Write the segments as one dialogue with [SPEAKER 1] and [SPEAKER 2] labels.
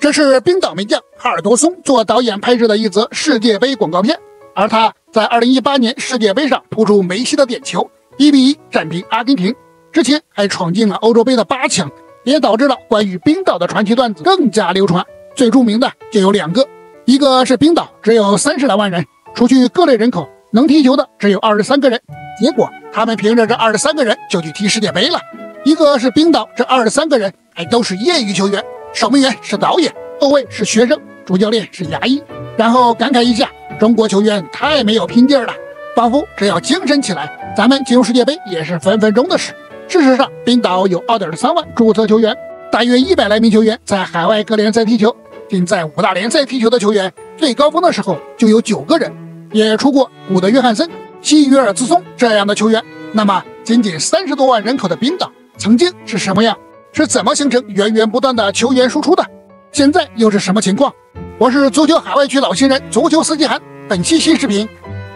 [SPEAKER 1] 这是冰岛名将哈尔多松做导演拍摄的一则世界杯广告片，而他在2018年世界杯上扑出梅西的点球，1-1战平阿根廷，之前还闯进了欧洲杯的8强，也导致了关于冰岛的传奇段子更加流传。最著名的就有2个，一个是冰岛只有30来万人，除去各类人口，能踢球的只有23个人，结果他们凭着这23个人就去踢世界杯了。一个是冰岛这23个人还都是业余球员，守门员是导演，后卫是学生，主教练是牙医，然后感慨一下中国球员太没有拼劲儿了，仿佛只要精神起来，咱们进入世界杯也是分分钟的事。事实上，冰岛有 2.3 万注册球员，大约100来名球员在海外各联赛踢球，仅在5大联赛踢球的球员最高峰的时候就有9个人，也出过古德约翰森、希约尔兹松这样的球员。那么仅仅30多万人口的冰岛曾经是什么样？是怎么形成源源不断的球员输出的？现在又是什么情况？我是足球海外区老新人足球司机涵，本期新视频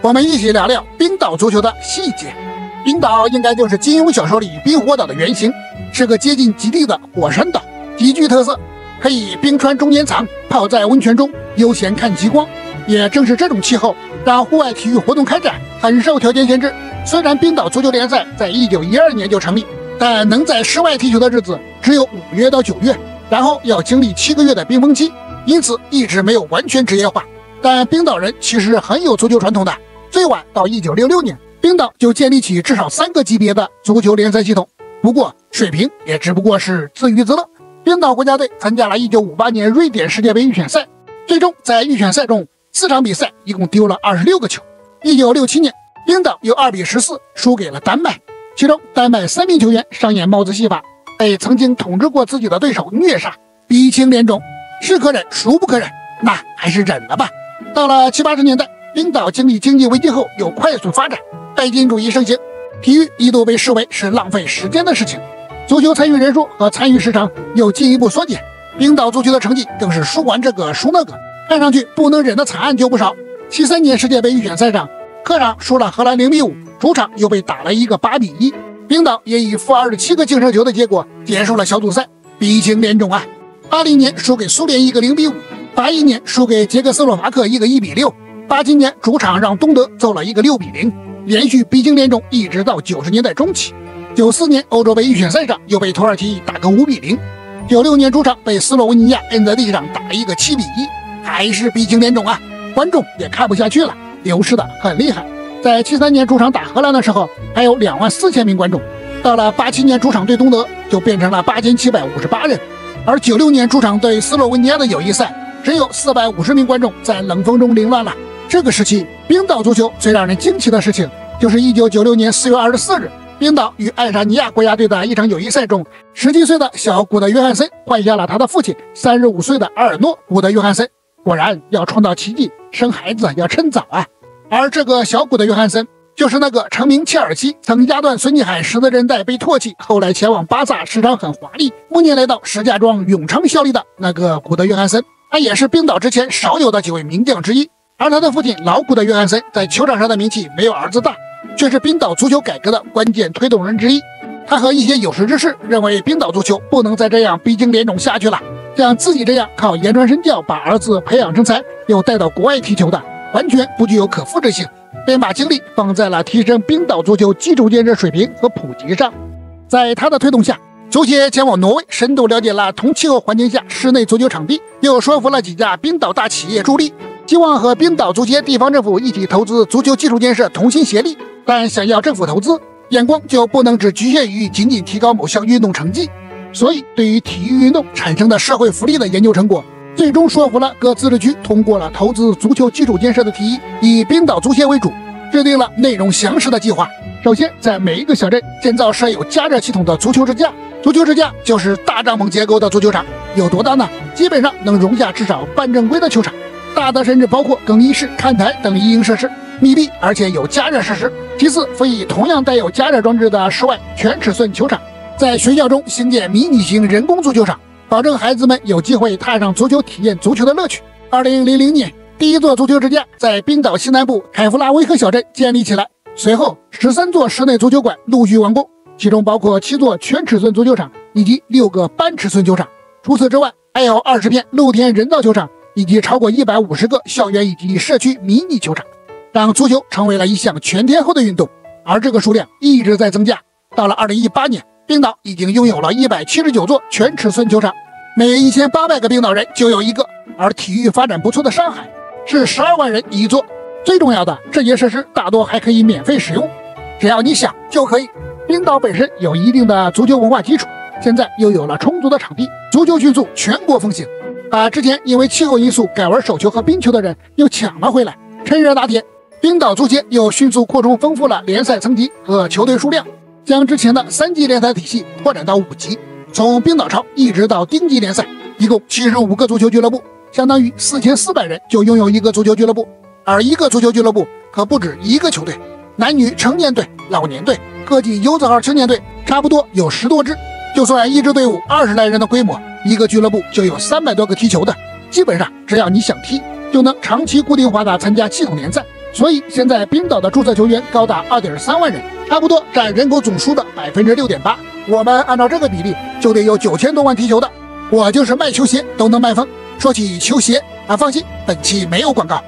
[SPEAKER 1] 我们一起聊聊冰岛足球的细节。冰岛应该就是金庸小说里冰火岛的原型，是个接近极地的火山岛，极具特色，可以冰川中间藏，泡在温泉中悠闲看极光。也正是这种气候让户外体育活动开展很受条件限制。虽然冰岛足球联赛在1912年就成立，但能在室外踢球的日子只有5月到9月，然后要经历7个月的冰封期，因此一直没有完全职业化。但冰岛人其实很有足球传统的，最晚到1966年，冰岛就建立起至少3个级别的足球联赛系统，不过水平也只不过是自娱自乐。冰岛国家队参加了1958年瑞典世界杯预选赛，最终在预选赛中4场比赛一共丢了26个球。1967年冰岛又2-14输给了丹麦，其中丹麦3名球员上演帽子戏法，被曾经统治过自己的对手虐杀，鼻青脸肿，是可忍孰不可忍，那还是忍了吧。到了70、80年代，冰岛经历经济危机后又快速发展，拜金主义盛行，体育一度被视为是浪费时间的事情，足球参与人数和参与市场又进一步缩减，冰岛足球的成绩更是输完这个输那个，看上去不能忍的惨案就不少。73年世界杯预选赛上，客场输了荷兰0-5，主场又被打了一个8-1，冰岛也以负27个净胜球的结果结束了小组赛，鼻青脸肿啊。80年输给苏联一个0-5，81年输给捷克斯洛伐克一个1-6，87年主场让东德揍了一个6-0，连续鼻青脸肿一直到90年代中期。94年欧洲杯预选赛上又被土耳其打个5-0，96年主场被斯洛文尼亚摁在地上打了一个7-1，还是鼻青脸肿啊，观众也看不下去了，流失的很厉害。在73年主场打荷兰的时候还有24000名观众，到了87年主场对东德就变成了8758人，而96年主场对斯洛文尼亚的友谊赛只有450名观众在冷风中凌乱了。这个时期冰岛足球最让人惊奇的事情就是1996年4月24日，冰岛与爱沙尼亚国家队的一场友谊赛中，17岁的小古德约翰森换下了他的父亲35岁的阿尔诺古德约翰森。果然要创造奇迹，生孩子要趁早啊。而这个小古德约翰森就是那个成名切尔西曾压断孙继海十字韧带被唾弃，后来前往巴萨时常很华丽，暮年来到石家庄永昌效力的那个古德约翰森。他也是冰岛之前少有的几位名将之一，而他的父亲老古德约翰森在球场上的名气没有儿子大，却是冰岛足球改革的关键推动人之一。他和一些有识之士认为冰岛足球不能再这样鼻青脸肿下去了，像自己这样靠言传身教把儿子培养成才又带到国外踢球的完全不具有可复制性，便把精力放在了提升冰岛足球基础建设水平和普及上。在他的推动下，足协前往挪威深度了解了同气候环境下室内足球场地，又说服了几家冰岛大企业助力，希望和冰岛足协地方政府一起投资足球基础建设，同心协力。但想要政府投资，眼光就不能只局限于仅仅提高某项运动成绩，所以对于体育运动产生的社会福利的研究成果，最终说服了各自治区通过了投资足球基础建设的提议，以冰岛足协为主，制定了内容详实的计划。首先，在每一个小镇建造设有加热系统的足球支架，足球支架就是大帐篷结构的足球场，有多大呢？基本上能容下至少半正规的球场，大的甚至包括更衣室、看台等一应设施，密闭而且有加热设施。其次，辅以同样带有加热装置的室外全尺寸球场，在学校中兴建迷你型人工足球场，保证孩子们有机会踏上足球，体验足球的乐趣。2000年，第一座足球支架在冰岛西南部凯夫拉维克小镇建立起来，随后13座室内足球馆陆续完工，其中包括7座全尺寸足球场以及6个半尺寸球场。除此之外，还有20片露天人造球场，以及超过150个校园以及社区迷你球场，让足球成为了一项全天候的运动。而这个数量一直在增加，到了2018年，冰岛已经拥有了179座全尺寸球场，每1800个冰岛人就有一个。而体育发展不错的上海是12万人一座。最重要的，这些设施大多还可以免费使用，只要你想就可以。冰岛本身有一定的足球文化基础，现在又有了充足的场地，足球迅速全国风行，把之前因为气候因素改玩手球和冰球的人又抢了回来。趁热打铁，冰岛足协又迅速扩充丰富了联赛层级和球队数量，将之前的3级联赛体系扩展到5级，从冰岛超一直到丁级联赛，一共75个足球俱乐部，相当于4400人就拥有一个足球俱乐部。而一个足球俱乐部可不止一个球队，男女成年队、老年队、各级游子号青年队差不多有10多支。就算一支队伍20来人的规模，一个俱乐部就有300多个踢球的，基本上只要你想踢，就能长期固定化的参加系统联赛。所以现在冰岛的注册球员高达2.3万人，差不多占人口总数的6.8%。我们按照这个比例，就得有9000多万踢球的。我就是卖球鞋都能卖疯。说起球鞋，放心，本期没有广告。